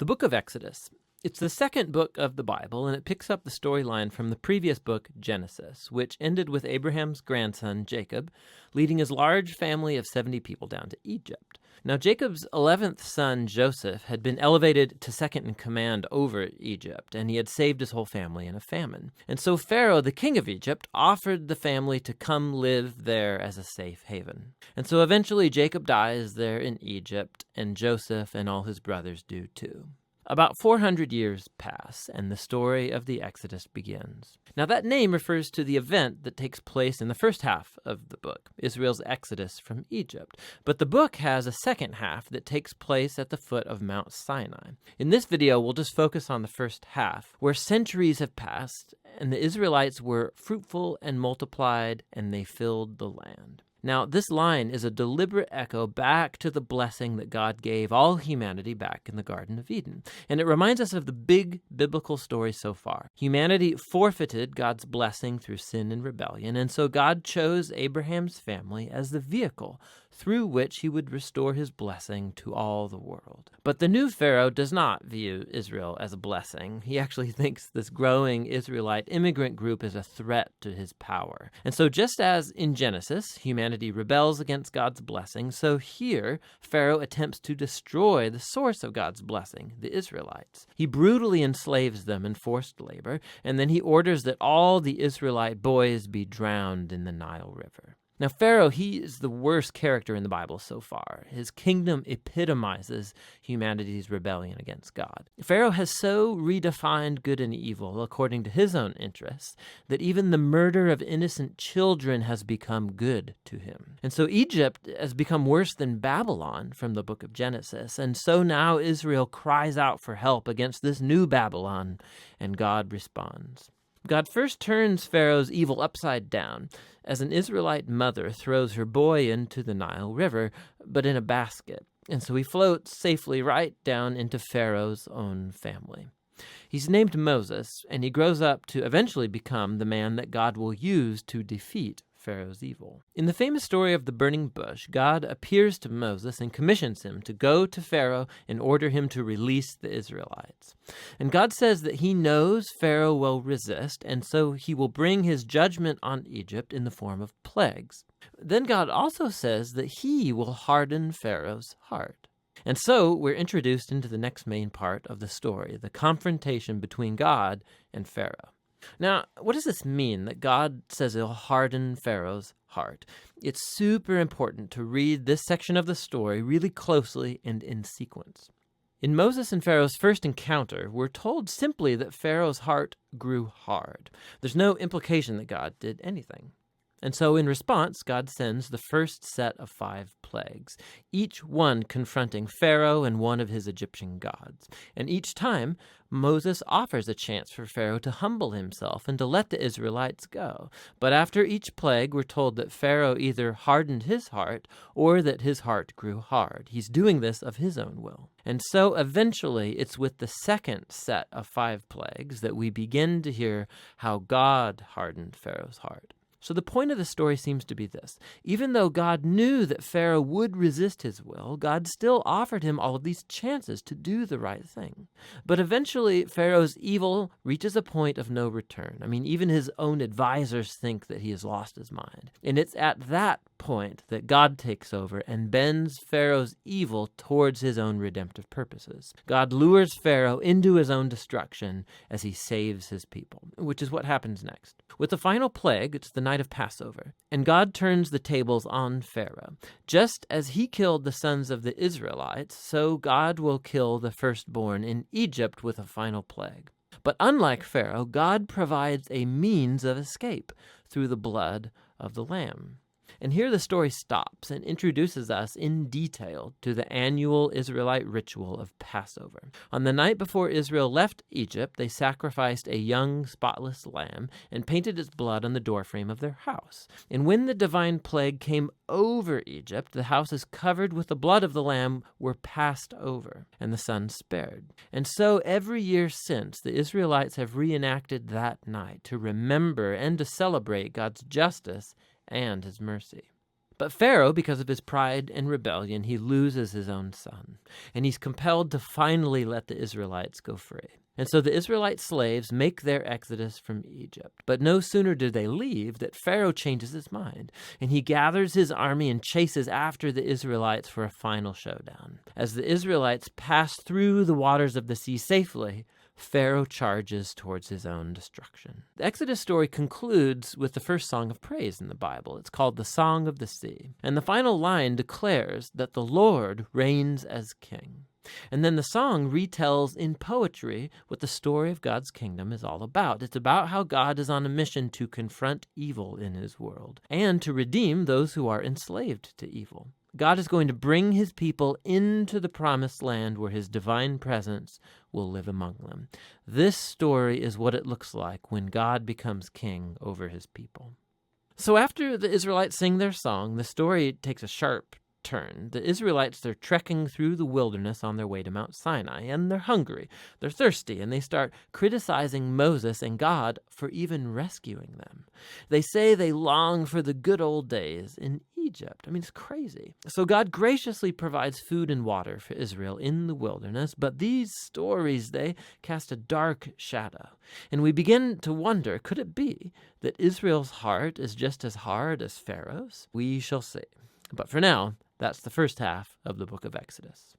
The book of Exodus. It's the second book of the Bible, and it picks up the storyline from the previous book, Genesis, which ended with Abraham's grandson, Jacob, leading his large family of 70 people down to Egypt. Now, Jacob's 11th son, Joseph, had been elevated to second in command over Egypt, and he had saved his whole family in a famine. And so Pharaoh, the king of Egypt, offered the family to come live there as a safe haven. And so eventually Jacob dies there in Egypt, and Joseph and all his brothers do too. About 400 years pass, and the story of the Exodus begins. Now, that name refers to the event that takes place in the first half of the book, Israel's exodus from Egypt. But the book has a second half that takes place at the foot of Mount Sinai. In this video, we'll just focus on the first half, where centuries have passed, and the Israelites were fruitful and multiplied, and they filled the land. Now, this line is a deliberate echo back to the blessing that God gave all humanity back in the Garden of Eden. And it reminds us of the big biblical story so far. Humanity forfeited God's blessing through sin and rebellion, and so God chose Abraham's family as the vehicle through which he would restore his blessing to all the world. But the new Pharaoh does not view Israel as a blessing. He actually thinks this growing Israelite immigrant group is a threat to his power. And so just as in Genesis, humanity rebels against God's blessing, so here Pharaoh attempts to destroy the source of God's blessing, the Israelites. He brutally enslaves them in forced labor, and then he orders that all the Israelite boys be drowned in the Nile River. Now, Pharaoh, he is the worst character in the Bible so far. His kingdom epitomizes humanity's rebellion against God. Pharaoh has so redefined good and evil according to his own interests that even the murder of innocent children has become good to him. And so Egypt has become worse than Babylon from the book of Genesis. And so now Israel cries out for help against this new Babylon, and God responds. God first turns Pharaoh's evil upside down as an Israelite mother throws her boy into the Nile River, but in a basket. And so he floats safely right down into Pharaoh's own family. He's named Moses, and he grows up to eventually become the man that God will use to defeat Pharaoh's evil. In the famous story of the burning bush, God appears to Moses and commissions him to go to Pharaoh and order him to release the Israelites. And God says that he knows Pharaoh will resist, and so he will bring his judgment on Egypt in the form of plagues. Then God also says that he will harden Pharaoh's heart. And so we're introduced into the next main part of the story, the confrontation between God and Pharaoh. Now, what does this mean that God says he'll harden Pharaoh's heart? It's super important to read this section of the story really closely and in sequence. In Moses and Pharaoh's first encounter, we're told simply that Pharaoh's heart grew hard. There's no implication that God did anything. And so in response, God sends the first set of 5 plagues, each one confronting Pharaoh and one of his Egyptian gods. And each time, Moses offers a chance for Pharaoh to humble himself and to let the Israelites go. But after each plague, we're told that Pharaoh either hardened his heart or that his heart grew hard. He's doing this of his own will. And so eventually, it's with the second set of 5 plagues that we begin to hear how God hardened Pharaoh's heart. So the point of the story seems to be this. Even though God knew that Pharaoh would resist his will, God still offered him all of these chances to do the right thing. But eventually, Pharaoh's evil reaches a point of no return. I mean, even his own advisors think that he has lost his mind. And it's at that point that God takes over and bends Pharaoh's evil towards his own redemptive purposes. God lures Pharaoh into his own destruction as he saves his people, which is what happens next. With the final plague, it's the night of Passover, and God turns the tables on Pharaoh. Just as he killed the sons of the Israelites, so God will kill the firstborn in Egypt with a final plague. But unlike Pharaoh, God provides a means of escape through the blood of the Lamb. And here the story stops and introduces us in detail to the annual Israelite ritual of Passover. On the night before Israel left Egypt, they sacrificed a young, spotless lamb and painted its blood on the doorframe of their house. And when the divine plague came over Egypt, the houses covered with the blood of the lamb were passed over, and the sun spared. And so every year since, the Israelites have reenacted that night to remember and to celebrate God's justice and his mercy. But Pharaoh, because of his pride and rebellion, he loses his own son, and he's compelled to finally let the Israelites go free. And so the Israelite slaves make their exodus from Egypt. But no sooner do they leave that Pharaoh changes his mind, and he gathers his army and chases after the Israelites for a final showdown. As the Israelites pass through the waters of the sea safely, Pharaoh charges towards his own destruction. The Exodus story concludes with the first song of praise in the Bible. It's called the Song of the Sea. And the final line declares that the Lord reigns as king. And then the song retells in poetry what the story of God's kingdom is all about. It's about how God is on a mission to confront evil in his world and to redeem those who are enslaved to evil. God is going to bring his people into the promised land where his divine presence will live among them. This story is what it looks like when God becomes king over his people. So after the Israelites sing their song, the story takes a sharp turn. The Israelites, they're trekking through the wilderness on their way to Mount Sinai, and they're hungry, they're thirsty, and they start criticizing Moses and God for even rescuing them. They say they long for the good old days in Egypt. I mean, it's crazy. So God graciously provides food and water for Israel in the wilderness, but these stories, they cast a dark shadow. And we begin to wonder, could it be that Israel's heart is just as hard as Pharaoh's? We shall see. But for now, that's the first half of the book of Exodus.